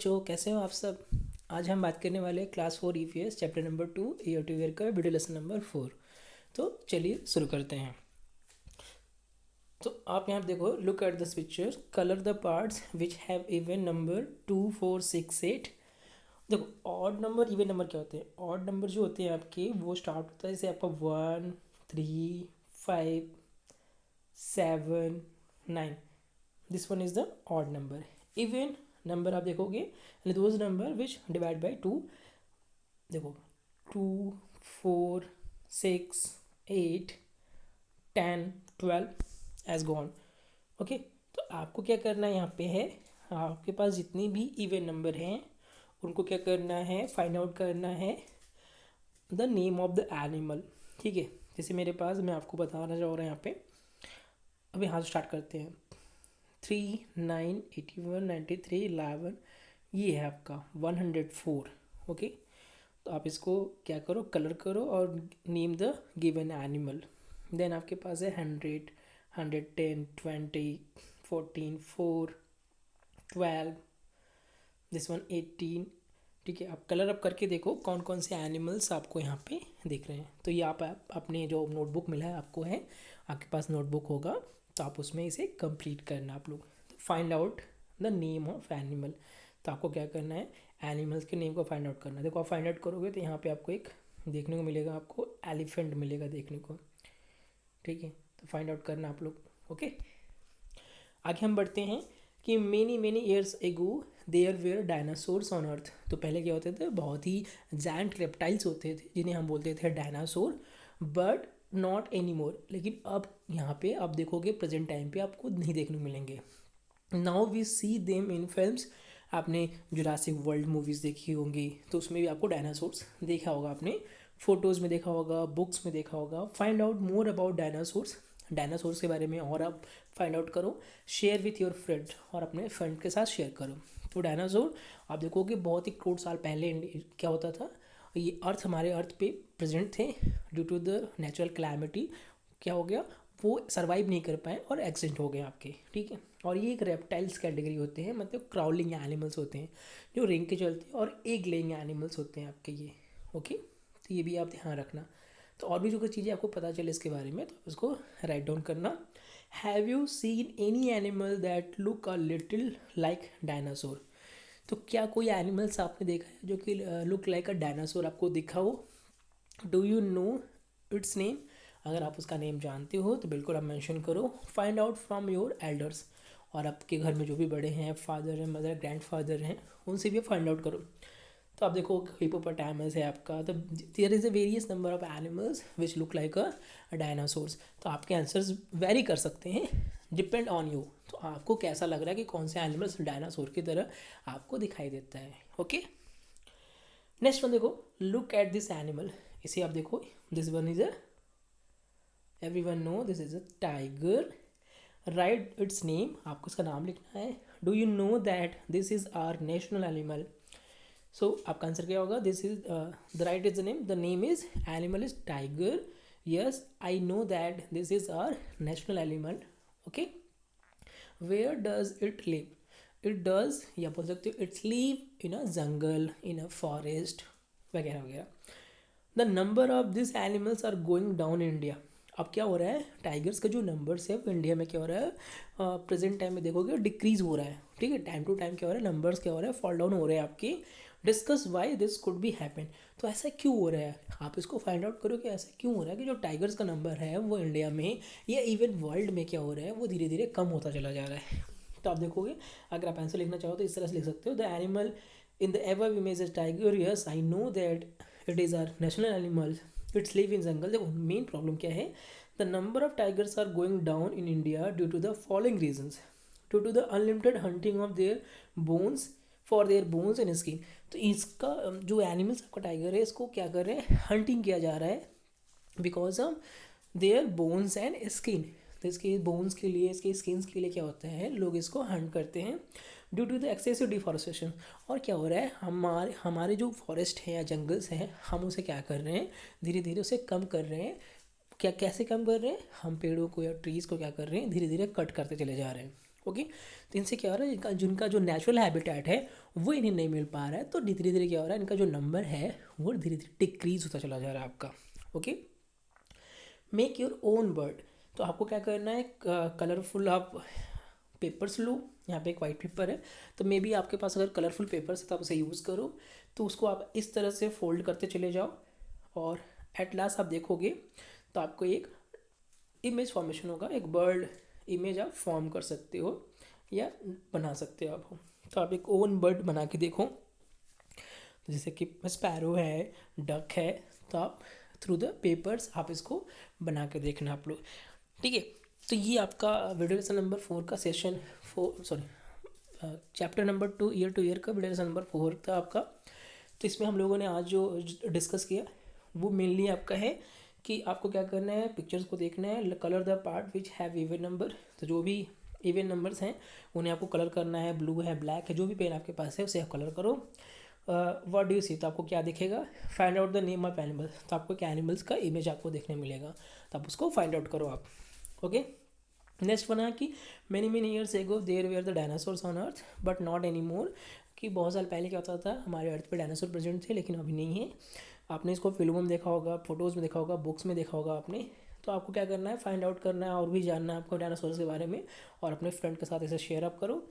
बच्चों, कैसे हो आप सब। आज हम बात करने वाले हैं class 4 EVS chapter number 2 year two year का वीडियो लेसन नंबर 4। तो चलिए शुरू करते हैं। तो आप यहाँ देखो, look at this picture, colour the parts which have even number 2 4 6 8। देखो ऑड नंबर इवन नंबर क्या होते हैं। ऑड नंबर जो होते हैं आपके वो स्टार्ट होता है जैसे आपका 1 3 5 7 9। This one is the odd number. Even number आप देखोगे those number which divide by 2। देखो 2 4 6 8 10 12 एज गॉन। ओके, तो आपको क्या करना है यहाँ पे है, आपके पास जितनी भी इवन नंबर हैं उनको क्या करना है, फाइंड आउट करना है the name of the animal. ठीक है, जैसे मेरे पास, मैं आपको बताना चाह रहा हूँ यहाँ पे। अभी यहाँ से स्टार्ट करते हैं। 3 9 81 93 11, ये है आपका 104। ओके, तो आप इसको क्या करो, कलर करो और name the given animal. Then आपके पास है 100 110 20 14 4 12, दिस वन 18। ठीक है, आप कलर अप करके देखो कौन कौन से एनिमल्स आपको यहाँ पे दिख रहे हैं। तो ये आप अपने जो नोटबुक मिला है आपको है, आपके पास नोटबुक होगा तो आप उसमें इसे कंप्लीट करना आप लोग। Find out the name of animal. तो आपको क्या करना है, एनिमल्स के नेम को फाइंड आउट करना है। देखो आप फाइंड आउट करोगे तो यहाँ पे आपको एक देखने को मिलेगा, आपको एलिफेंट मिलेगा देखने को। ठीक है, तो फाइंड आउट करना आप लोग। ओके, आगे हम बढ़ते हैं कि many many years ago there were dinosaurs on earth. तो पहले क्या होते थे, बहुत ही जायंट रेप्टाइल्स होते थे जिन्हें हम बोलते थे डायनासोर, बट नॉट एनी मोर। लेकिन अब यहाँ पे आप देखोगे प्रेजेंट टाइम पे आपको नहीं देखने को मिलेंगे। Now we see them in films. आपने जुरासिक वर्ल्ड मूवीज़ देखी होंगी तो उसमें भी आपको डायनासोर्स देखा होगा, आपने फ़ोटोज़ में देखा होगा, बुक्स में देखा होगा। Find out more about dinosaurs. Dinosaurs के बारे में और आप फाइंड आउट करो। शेयर विथ योर फ्रेंड, और अपने फ्रेंड के साथ शेयर करो। तो डायनासोर आप देखोगे बहुत ही करोड़ साल पहले क्या होता था, ये अर्थ, हमारे अर्थ पे प्रेजेंट थे। Due to the natural calamity क्या हो गया, वो सर्वाइव नहीं कर पाए और एक्सिडेंट हो गए आपके। ठीक है, और ये एक रेप्टाइल्स कैटेगरी होते हैं, मतलब क्राउलिंग एनिमल्स होते हैं जो रेंग के चलते हैं, और एग लेइंग एनिमल्स होते हैं आपके ये। ओके, तो ये भी आप ध्यान रखना। तो और भी जो कुछ चीज़ें आपको पता चले इसके बारे में तो आप उसको राइट डाउन करना। Have you seen any animal that look a little like dinosaur. तो क्या कोई एनिमल्स आपने देखा है जो कि लुक लाइक अ डायनासोर आपको दिखा हो। Do you no it's name. अगर आप उसका नेम जानते हो तो बिल्कुल आप मेंशन करो। Find out from your elders, और आपके घर में जो भी बड़े हैं, फादर हैं, मदर, ग्रैंड फादर हैं, उनसे भी फाइंड आउट करो। तो आप देखो हिपोपोटामस है आपका। तो there is a various number of animals which look like a dinosaurs. तो आपके आंसर्स वेरी कर सकते हैं, डिपेंड ऑन यू। तो आपको कैसा लग रहा है कि कौन से एनिमल्स डायनासोर की तरह आपको दिखाई देता है। ओके, नेक्स्ट वन देखो, लुक एट दिस एनिमल। इसे आप देखो, this one is a, everyone know this is a tiger. Right its name, आपको इसका नाम लिखना है। Do you know that this is our national animal. So आपका आंसर क्या होगा, this is the right is the name, the name is animal is tiger. Yes I know that this is our national animal. Okay, where does it live. It does, या बोल सकते हो it's live in a jungle, in a forest वगैरह वगैरह। The number of this animals are going down in India. अब क्या हो रहा है, टाइगर्स का जो नंबर्स है वो इंडिया में क्या हो रहा है, प्रेजेंट टाइम में देखोगे डिक्रीज हो रहा है। ठीक है, टाइम टू टाइम क्या हो रहा है, नंबर्स क्या हो रहा है, फॉल डाउन हो रहे हैं आपके। Discuss why this could be happen. तो ऐसा क्यों हो रहा है, आप इसको फाइंड आउट करो कि ऐसा क्यों हो रहा है कि जो टाइगर्स का नंबर है वो इंडिया में या इवन वर्ल्ड में क्या हो रहा है, वो धीरे धीरे कम होता चला जा रहा है। तो आप देखोगे, अगर आप आंसर लिखना चाहो तो इस तरह से लिख सकते हो, the animal in the ever image is tiger. Yes I know that it is our national animal, it's live in jungle. देखो मेन प्रॉब्लम क्या है, the number of tigers are going down in India due to the following reasons. Due to the unlimited hunting of their bones, for their bones and skin. तो इसका जो animals आपका tiger है, इसको क्या कर रहे हैं, हंटिंग किया जा रहा है because of their bones and skin. तो इसके बोन्स के लिए, इसके स्किन्स के लिए क्या होता है, लोग इसको हंट करते हैं due to the excessive deforestation. और क्या हो रहा है, हमारे हमारे जो फॉरेस्ट है या जंगल्स हैं, हम उसे क्या कर रहे हैं, धीरे धीरे उसे कम कर रहे हैं। क्या कैसे कम कर रहे हैं, हम पेड़ों को या ट्रीज़ को क्या कर रहे हैं, धीरे धीरे कट करते चले जा रहे हैं। ओके। तो इनसे क्या हो रहा है, इनका जिनका जो नेचुरल हैबिटेट है वो इन्हें नहीं मिल पा रहा है, तो धीरे धीरे क्या हो रहा है, इनका जो नंबर है वो धीरे धीरे डिक्रीज होता चला जा रहा है आपका। Okay. Make your own bird. तो आपको क्या करना है, कलरफुल आप पेपर्स लो। यहाँ पे एक वाइट पेपर है, तो मे बी आपके पास अगर कलरफुल पेपर्स है तो आप उसे यूज़ करो। तो उसको आप इस तरह से फोल्ड करते चले जाओ, और एट लास्ट आप देखोगे तो आपको एक इमेज फॉर्मेशन होगा, एक बर्ड इमेज आप फॉर्म कर सकते हो या बना सकते हो आप। तो आप एक ओवन बर्ड बना के देखो, जैसे कि स्पैरो है, डक है, तो आप थ्रू द पेपर्स आप इसको बना के देखना आप लोग, ठीक है। तो ये आपका वीडियो लेसन नंबर 4 का session 4, sorry chapter number 2 year का वीडियो लेसन नंबर 4 था आपका। तो इसमें हम लोगों ने आज जो डिस्कस किया वो मेनली आपका है कि आपको क्या करना है, पिक्चर्स को देखना है, colour the part which have even number. तो जो भी इवन नंबर्स हैं उन्हें आपको कलर करना है, ब्लू है, ब्लैक है, जो भी पेन आपके पास है उसे आप कलर करो। व्हाट डू यू सी, तो आपको क्या दिखेगा, find out the name of animal, तो आपको क्या एनिमल्स का इमेज आपको देखने मिलेगा, तो आप उसको फाइंड आउट करो आप। ओके। नेक्स्ट बना कि many years ago there were the dinosaurs on earth but not any more, कि बहुत साल पहले क्या होता था, हमारे अर्थ पे डायनासोर प्रेजेंट थे लेकिन अभी नहीं है। आपने इसको फिल्मों में देखा होगा, फोटोज़ में देखा होगा, बुक्स में देखा होगा आपने। तो आपको क्या करना है, फाइंड आउट करना है और भी जानना है आपको डायनासोर्स के बारे में, और अपने फ्रेंड के साथ इसे शेयर अप करो।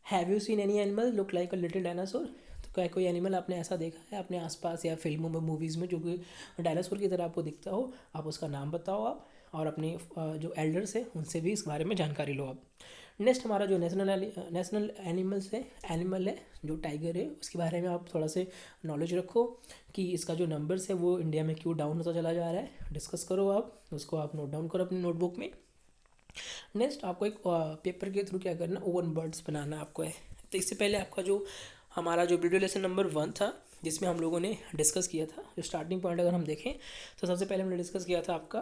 Have you seen any animal look like a little dinosaur, तो क्या कोई एनिमल आपने ऐसा देखा है अपने आसपास या फिल्मों में, मूवीज़ में, जो कि डायनासोर की तरह आपको दिखता हो, आप उसका नाम बताओ आप, और अपने जो एल्डर्स हैं उनसे भी इस बारे में जानकारी लो आप। नेक्स्ट हमारा जो नेशनल एनिमल है जो टाइगर है, उसके बारे में आप थोड़ा से नॉलेज रखो कि इसका जो नंबर्स है वो इंडिया में क्यों डाउन होता चला जा रहा है, डिस्कस करो आप उसको, आप नोट डाउन करो अपनी नोटबुक में। नेक्स्ट आपको एक पेपर के थ्रू क्या करना, ओवन बर्ड्स बनाना आपको है। तो इससे पहले आपका जो हमारा जो वीडियो लेसन नंबर 1 था जिसमें हम लोगों ने डिस्कस किया था, जो स्टार्टिंग पॉइंट अगर हम देखें तो सबसे पहले हमने डिस्कस किया था आपका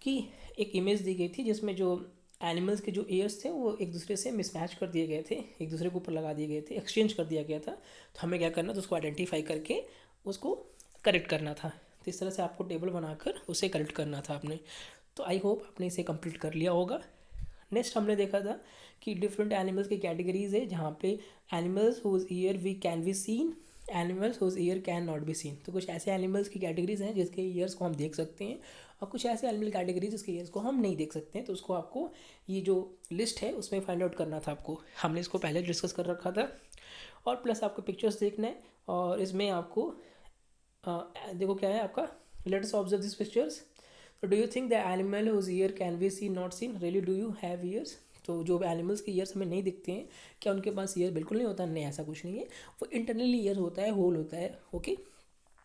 कि एक इमेज दी गई थी जिसमें जो एनिमल्स के जो ईयर्स थे वो एक दूसरे से मिसमैच कर दिए गए थे, एक दूसरे के ऊपर लगा दिए गए थे, एक्सचेंज कर दिया गया था। तो हमें क्या करना था, उसको आइडेंटिफाई करके उसको करेक्ट करना था। तो इस तरह से आपको टेबल बनाकर उसे करेक्ट करना था आपने। तो आई होप आपने इसे कंप्लीट कर लिया होगा। नेक्स्ट हमने देखा था कि डिफरेंट एनिमल्स की कैटेगरीज है, जहाँ पे animals whose ear we can be seen, animals whose ear can not be seen. तो कुछ ऐसे एनिमल्स की कैटेगरीज हैं जिसके ईयर्स को हम देख सकते हैं, और कुछ ऐसे एनिमल कैटेगरीज जिसके ईयर्स को हम नहीं देख सकते हैं। तो उसको आपको ये जो लिस्ट है उसमें फाइंड आउट करना था आपको, हमने इसको पहले डिस्कस कर रखा था। और प्लस आपको पिक्चर्स देखना है, और इसमें आपको देखो क्या है आपका, let us observe this pictures. तो do you think the animal whose ear can be seen not seen, really do you have ears. तो जो एनिमल्स के ईयर्स हमें नहीं दिखते हैं, क्या उनके पास ईयर बिल्कुल नहीं होता, नहीं ऐसा कुछ नहीं है, वो इंटरनली ईयर होता है, होल होता है। ओके।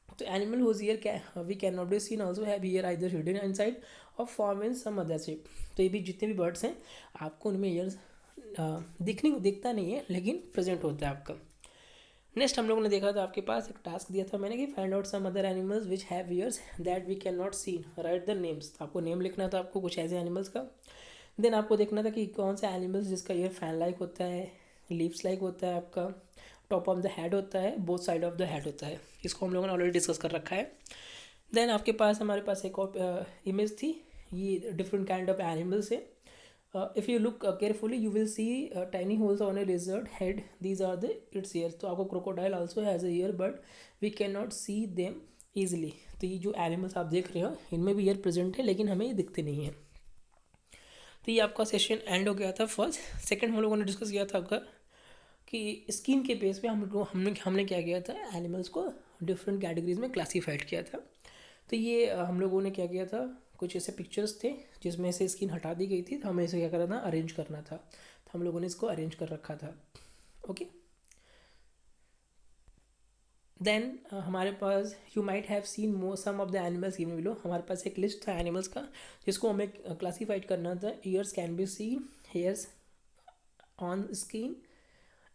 तो animal whose ear we can not be seen also have ear either hidden inside और form in some other shape. तो ये भी जितने भी बर्ड्स हैं आपको उनमें ईयर्स दिखता नहीं है लेकिन प्रेजेंट होता है आपका। नेक्स्ट हम लोगों ने देखा था, आपके पास एक टास्क दिया था मैंने कि find out some other animals which have ears that we can not seen, right the names. आपको नेम लिखना था आपको कुछ ऐसे एनिमल्स का। देन आपको देखना था कि कौन सा एनिमल्स जिसका ईयर फैन लाइक होता है, लीव्स लाइक होता है, आपका टॉप ऑफ द हेड होता है, both side of the head होता है। इसको हम लोगों ने ऑलरेडी डिस्कस कर रखा है। देन आपके पास हमारे पास एक और इमेज थी, ये डिफरेंट काइंड ऑफ एनिमल्स है। If you look carefully you will see tiny holes on a lizard head, these are the its ears। तो आपको crocodile also has a ear but we cannot see them easily। तो ये जो animals आप देख रहे हो इनमें भी ईयर प्रेजेंट है लेकिन हमें ये दिखते नहीं है। तो ये आपका सेशन एंड हो गया था फर्स्ट। सेकंड हम लोगों ने डिस्कस किया था आपका कि स्किन के बेस पे हमने क्या किया था, एनिमल्स को डिफरेंट कैटेगरीज में क्लासीफाइड किया था। तो ये हम लोगों ने क्या किया था, कुछ ऐसे पिक्चर्स थे जिसमें से स्किन हटा दी गई थी, तो हमें इसे क्या करना था, अरेंज करना था। तो हम लोगों ने इसको अरेंज कर रखा था। ओके। देन हमारे पास you might have seen more some of the animals given below. हमारे पास एक लिस्ट था एनिमल्स का जिसको हमें क्लासीफाइड करना था। Years can be scene, hairs on skin,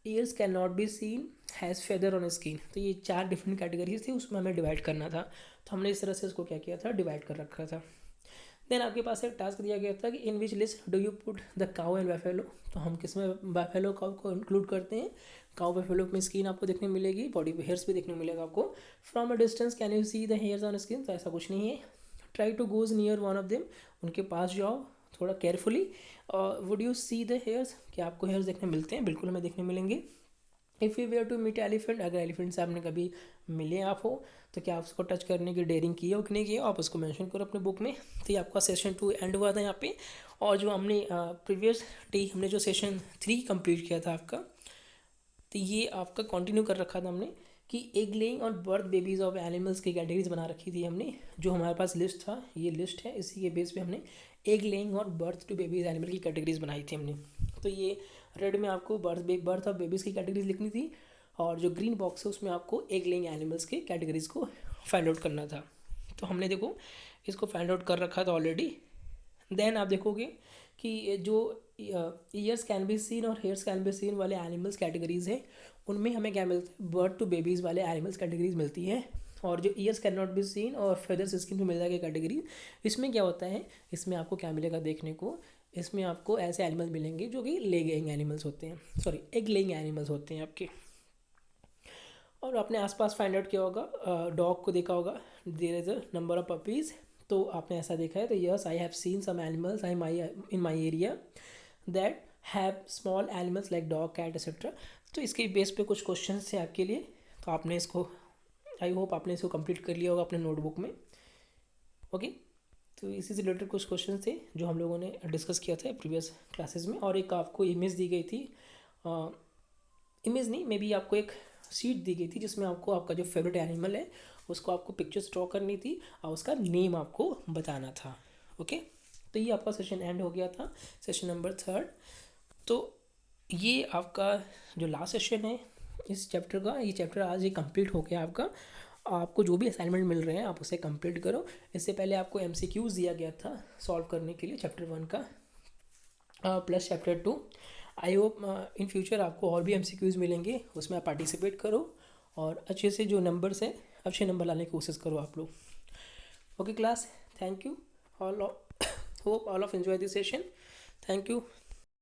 years can not be scene, has feather on skin. तो ये 4 डिफरेंट कैटेगरीज थी, उसमें हमें डिवाइड करना था। तो हमने इस तरह से इसको क्या किया था, डिवाइड कर रखा था। देन आपके पास एक टास्क दिया गया था कि in which list do you put the cow and buffalo. तो हम किस में बैफेलो काउ को इंक्लूड करते हैं। काउ बैफेलो में स्किन आपको देखने मिलेगी, बॉडी पे हेयर्स भी देखने मिलेगा आपको। From a distance can you see the hairs on skin, तो ऐसा कुछ नहीं है। Try to goes near one of them, उनके पास जाओ थोड़ा carefully. Would you see the hairs, क्या आपको हेयर्स देखने मिलते हैं? बिल्कुल हमें देखने मिलेंगे। If you were to meet elephant, अगर एलिफेंट से आपने कभी मिले आप हो तो क्या आप उसको टच करने की डेयरिंग की हो कि नहीं की हो, आप उसको मेंशन करो अपने बुक में। तो ये आपका सेशन 2 एंड हुआ था यहाँ पे। और जो हमने प्रीवियस डे हमने जो सेशन 3 कंप्लीट किया था आपका, तो ये आपका कंटिन्यू कर रखा था हमने कि एग लेइंग और बर्थ बेबीज़ ऑफ एनिमल्स की कैटेगरीज बना रखी थी हमने। जो हमारे पास लिस्ट था, ये लिस्ट है, इसी के बेस पे हमने एग लेइंग और बर्थ टू बेबीज़ एनिमल की कैटेगरीज बनाई थी हमने। तो ये रेड में आपको बर्थ ऑफ बेबीज़ की कैटेगरीज लिखनी थी, और जो ग्रीन बॉक्स है उसमें आपको एग लेइंग एनिमल्स के कैटेगरीज को फाइंड आउट करना था। तो हमने देखो इसको फाइंड आउट कर रखा था ऑलरेडी। देन आप देखोगे कि जो ईयर्स कैन बी सीन और हेयर्स कैन बी सीन वाले एनिमल्स कैटेगरीज है, उनमें हमें क्या मिलता है, बर्ड टू बेबीज़ वाले एनिमल्स कैटेगरीज मिलती है। और जो years can not be scene और फेदर्स स्किन पे मिल जाएगी कैटेगरी, इसमें क्या होता है, इसमें आपको क्या मिलेगा देखने को, इसमें आपको ऐसे एनिमल्स मिलेंगे जो कि लेइंग एनिमल्स होते हैं, सॉरी एग लेइंग एनिमल्स होते हैं आपके। और आपने आसपास फाइंड आउट किया होगा, डॉग को देखा होगा, there is a number of puppies, तो आपने ऐसा देखा है। तो yes, I have seen some animals I my in my area that have small animals like dog, cat etcetera. तो इसके बेस पे कुछ क्वेश्चन थे आपके लिए, तो आपने इसको, आई होप आपने इसको कंप्लीट कर लिया होगा अपने नोटबुक में। ओके, तो इसी से रिलेटेड कुछ क्वेश्चन थे जो हम लोगों ने डिस्कस किया था प्रीवियस क्लासेस में। और एक आपको इमेज दी गई थी, इमेज नहीं, मे बी आपको एक शीट दी गई थी जिसमें आपको आपका जो फेवरेट एनिमल है उसको आपको पिक्चर्स ड्रॉ करनी थी और उसका नेम आपको बताना था। ओके, तो ये आपका सेशन एंड हो गया था, सेशन नंबर 3। तो ये आपका जो लास्ट सेशन है इस चैप्टर का, ये चैप्टर आज ही कंप्लीट हो गया आपका। आपको जो भी असाइनमेंट मिल रहे हैं आप उसे कंप्लीट करो। इससे पहले आपको MCQs दिया गया था सॉल्व करने के लिए चैप्टर 1 का plus chapter 2। I hope in future आपको और भी MCQs मिलेंगे, उसमें आप पार्टिसिपेट करो और अच्छे से जो नंबर्स हैं अच्छे नंबर लाने की कोशिश करो आप लोग। Okay class, thank you all, hope all of enjoy this session, thank you.